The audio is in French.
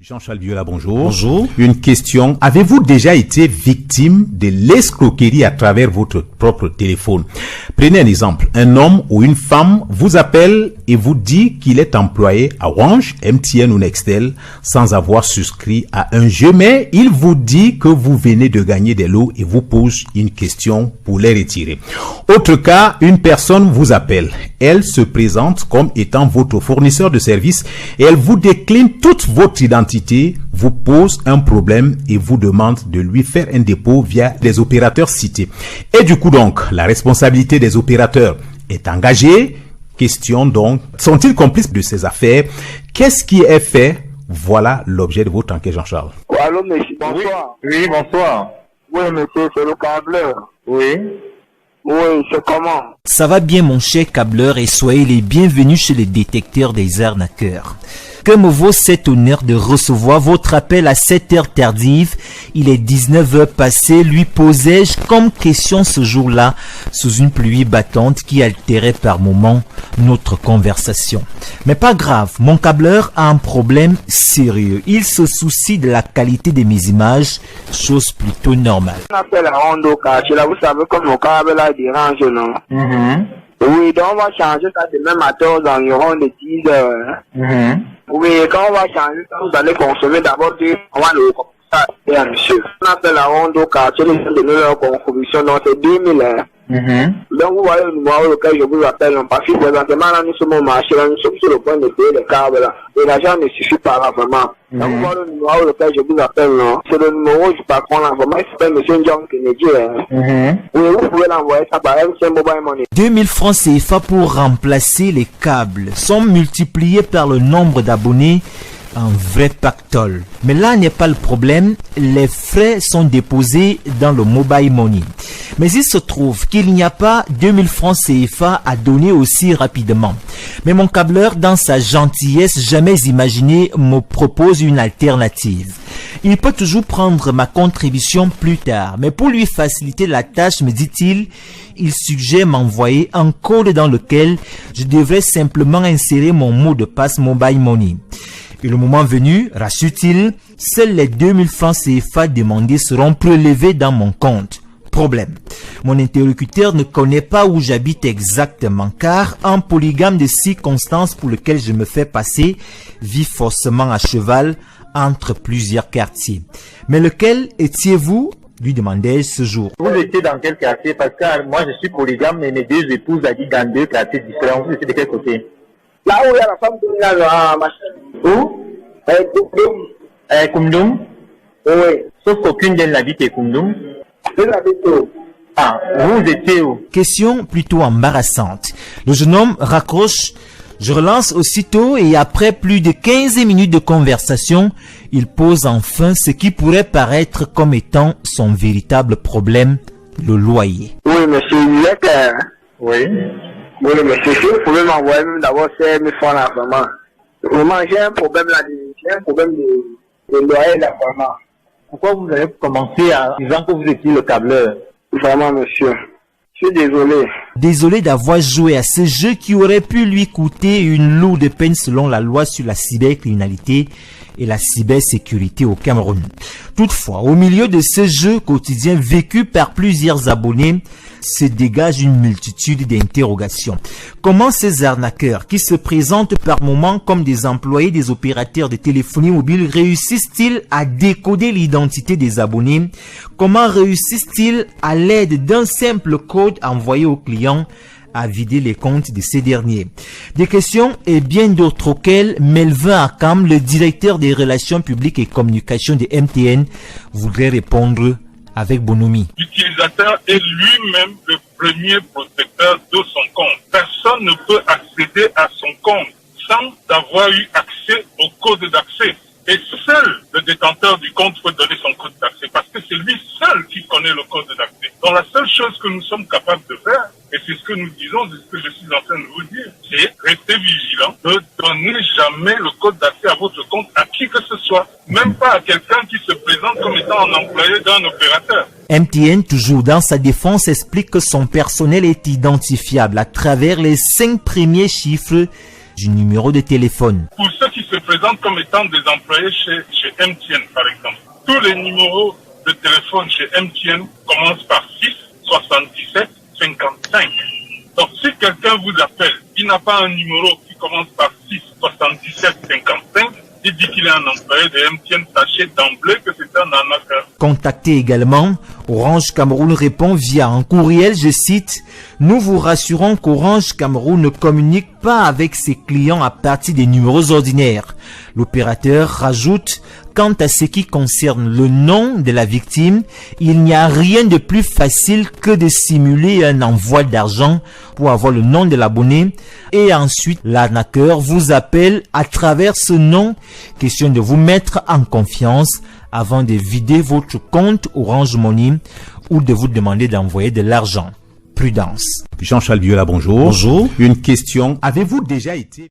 Jean-Charles Viola, bonjour. Bonjour. Une question. Avez-vous déjà été victime de l'escroquerie à travers votre propre téléphone? Prenez un exemple. Un homme ou une femme vous appelle et vous dit qu'il est employé à Orange, MTN ou Nextel sans avoir souscrit à un jeu, mais il vous dit que vous venez de gagner des lots et vous pose une question pour les retirer. Autre cas, une personne vous appelle. Elle se présente comme étant votre fournisseur de services et elle vous décline toute votre identité, vous pose un problème et vous demande de lui faire un dépôt via les opérateurs cités. Et du coup donc, la responsabilité des opérateurs est engagée. Question donc, sont-ils complices de ces affaires? Qu'est-ce qui est fait? Voilà l'objet de votre enquête, Jean-Charles. Allô, monsieur, bonsoir. Oui, bonsoir. Oui, monsieur, c'est le câbleur. Oui. Oui, c'est comment? Ça va bien mon cher câbleur et soyez les bienvenus chez les détecteurs des arnaqueurs. Que me vaut cet honneur de recevoir votre appel à cette heure tardive? Il est 19h passé, lui posai-je comme question ce jour-là, sous une pluie battante qui altérait par moments notre conversation. Mais pas grave, mon câbleur a un problème sérieux. Il se soucie de la qualité de mes images, chose plutôt normale. On appelle la ronde au quartier, là, vous savez comme mon câble là dérange, non? Oui, donc on va changer ça demain matin aux environs de 10 heures. Oui, quand on va changer ça, vous allez consommer d'abord on va le ça, monsieur. On appelle la ronde au quartier, ils ont donné leur contribution, donc c'est 2000 heures. Donc vous voyez le numéro auquel je vous appelle, parce que présentement là nous sommes au marché, là, nous sommes sur le point de payer les câbles là. Et l'argent ne suffit pas là vraiment. Donc vous voyez le numéro auquel je vous appelle, non? C'est le numéro du patron là, vraiment il s'appelle monsieur John Kennedy. Oui, vous pouvez l'envoyer ça par MTN Mobile Money. 2000 francs CFA pour remplacer les câbles sont multipliés par le nombre d'abonnés. Un vrai pactole. Mais là n'est pas le problème, les frais sont déposés dans le mobile money. Mais il se trouve qu'il n'y a pas 2000 francs CFA à donner aussi rapidement. Mais mon câbleur, dans sa gentillesse jamais imaginée, me propose une alternative. Il peut toujours prendre ma contribution plus tard, mais pour lui faciliter la tâche, me dit-il, il suggère m'envoyer un code dans lequel je devrais simplement insérer mon mot de passe mobile money. Et le moment venu, rassure-t-il, seuls les 2000 francs CFA demandés seront prélevés dans mon compte. Problème. Mon interlocuteur ne connaît pas où j'habite exactement, car un polygame de circonstances pour lequel je me fais passer vit forcément à cheval entre plusieurs quartiers. Mais lequel étiez-vous? Lui demandai-je ce jour. Vous étiez dans quel quartier? Parce que moi je suis polygame, mais mes deux épouses habitent dans deux quartiers différents. Vous étiez de quel côté? Là où il y a la femme qui est là, Où? Koumdoum? Oui. Sauf qu'aucune d'elles n'habite à Koumdoum. Je l'habite où? Ah, vous étiez où? Question plutôt embarrassante. Le jeune homme raccroche. Je relance aussitôt et après plus de 15 minutes de conversation, il pose enfin ce qui pourrait paraître comme étant son véritable problème, le loyer. Oui, monsieur, il est clair. Oui. Oui, monsieur, si vous pouvez m'envoyer même d'abord 5 000 francs là, vraiment. Vraiment, j'ai un problème là, j'ai un problème de loyer là, vraiment. Pourquoi vous avez commencé à disant que vous étiez le câbleur? Vraiment, monsieur. Je suis désolé. Désolé d'avoir joué à ce jeu qui aurait pu lui coûter une lourde peine selon la loi sur la cybercriminalité et la cybersécurité au Cameroun. Toutefois, au milieu de ce jeu quotidien vécu par plusieurs abonnés, se dégage une multitude d'interrogations. Comment ces arnaqueurs, qui se présentent par moments comme des employés des opérateurs de téléphonie mobile, réussissent-ils à décoder l'identité des abonnés? Comment réussissent-ils, à l'aide d'un simple code envoyé aux clients, à vider les comptes de ces derniers? Des questions et bien d'autres auxquelles Melvin Akam, le directeur des relations publiques et communications de MTN, voudrait répondre avec bonhomie. L'utilisateur est lui-même le premier protecteur de son compte. Personne ne peut accéder à son compte sans avoir eu accès au code d'accès. Et seul le détenteur du compte peut donner son code d'accès parce que c'est lui seul qui connaît le code d'accès. Donc la seule chose que nous sommes capables de faire, et c'est ce que nous disons, c'est ce que je suis en train de vous dire, c'est rester vigilant. Ne donnez jamais le code d'accès à votre compte à qui que ce soit, même pas à quelqu'un qui se présente comme étant un employé d'un opérateur. MTN, toujours dans sa défense, explique que son personnel est identifiable à travers les 5 premiers chiffres du numéro de téléphone. Pour ceux qui se présentent comme étant des employés chez MTN, par exemple, tous les numéros de téléphone chez MTN commencent par 6 77 55. Donc, si quelqu'un vous appelle, il n'a pas un numéro qui commence par 6 77 55, il dit qu'il est un employé de MTN, sachez d'emblée que c'est un arnaqueur. Contactez également, Orange Cameroun répond via un courriel, je cite, « Nous vous rassurons qu'Orange Cameroun ne communique pas avec ses clients à partir des numéros ordinaires. » L'opérateur rajoute, « Quant à ce qui concerne le nom de la victime, il n'y a rien de plus facile que de simuler un envoi d'argent pour avoir le nom de l'abonné et ensuite l'arnaqueur vous appelle à travers ce nom, question de vous mettre en confiance avant de vider votre compte Orange Money ou de vous demander d'envoyer de l'argent. Prudence. » Jean-Charles Biola, bonjour. Bonjour. Une question. Avez-vous déjà été